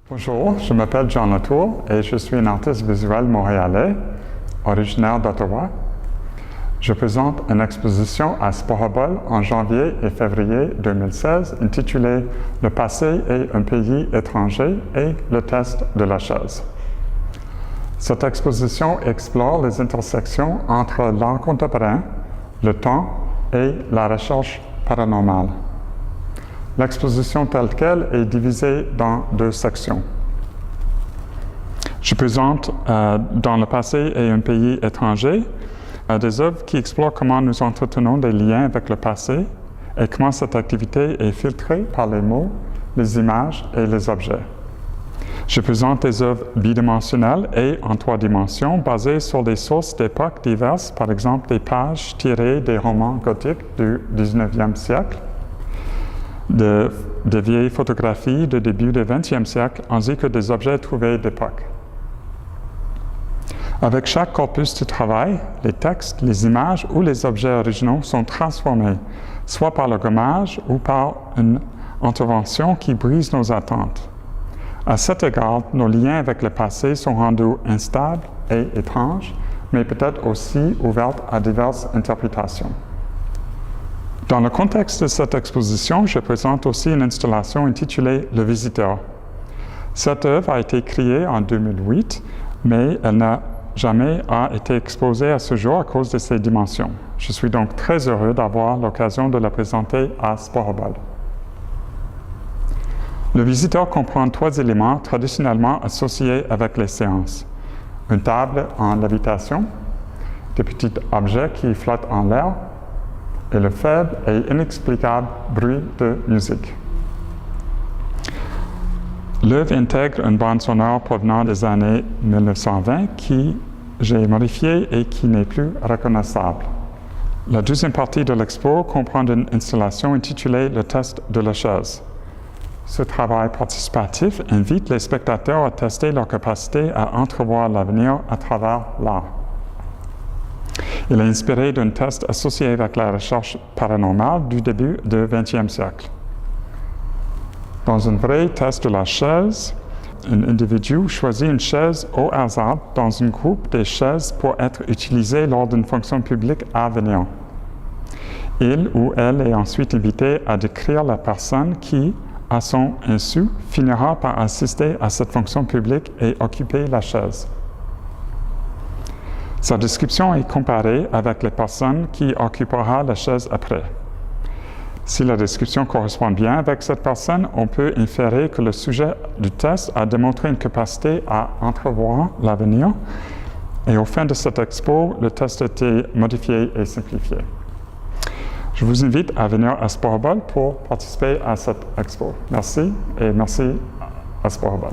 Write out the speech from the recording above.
Bonjour, je m'appelle John Latour et je suis un artiste visuel montréalais, originaire d'Ottawa. Je présente une exposition à Sporobol en janvier et février 2016 intitulée « Le passé et un pays étranger et le test de la chaise ». Cette exposition explore les intersections entre l'art contemporain, le temps et la recherche paranormale. L'exposition telle qu'elle est divisée dans deux sections. Je présente dans le passé et un pays étranger des œuvres qui explorent comment nous entretenons des liens avec le passé et comment cette activité est filtrée par les mots, les images et les objets. Je présente des œuvres bidimensionnelles et en 3 dimensions basées sur des sources d'époques diverses, par exemple des pages tirées des romans gothiques du 19e siècle, de vieilles photographies de début du 20e siècle, ainsi que des objets trouvés d'époque. Avec chaque corpus de travail, les textes, les images ou les objets originaux sont transformés, soit par le gommage ou par une intervention qui brise nos attentes. À cet égard, nos liens avec le passé sont rendus instables et étranges, mais peut-être aussi ouverts à diverses interprétations. Dans le contexte de cette exposition, je présente aussi une installation intitulée « Le Visiteur ». Cette œuvre a été créée en 2008, mais elle n'a jamais été exposée à ce jour à cause de ses dimensions. Je suis donc très heureux d'avoir l'occasion de la présenter à Sporobol. Le Visiteur comprend 3 éléments traditionnellement associés avec les séances. Une table en lévitation, des petits objets qui flottent en l'air, et le faible et inexplicable bruit de musique. L'œuvre intègre une bande sonore provenant des années 1920 qui j'ai modifiée et qui n'est plus reconnaissable. La deuxième partie de l'expo comprend une installation intitulée « Le test de la chaise ». Ce travail participatif invite les spectateurs à tester leur capacité à entrevoir l'avenir à travers l'art. Il est inspiré d'un test associé avec la recherche paranormale du début du 20e siècle. Dans un vrai test de la chaise, un individu choisit une chaise au hasard dans un groupe de chaises pour être utilisée lors d'une fonction publique à venir. Il ou elle est ensuite invité à décrire la personne qui, à son insu, finira par assister à cette fonction publique et occuper la chaise. Sa description est comparée avec les personnes qui occupera la chaise après. Si la description correspond bien avec cette personne, on peut inférer que le sujet du test a démontré une capacité à entrevoir l'avenir. Et au fin de cette expo, le test a été modifié et simplifié. Je vous invite à venir à Sporobol pour participer à cette expo. Merci et merci à Sporobol.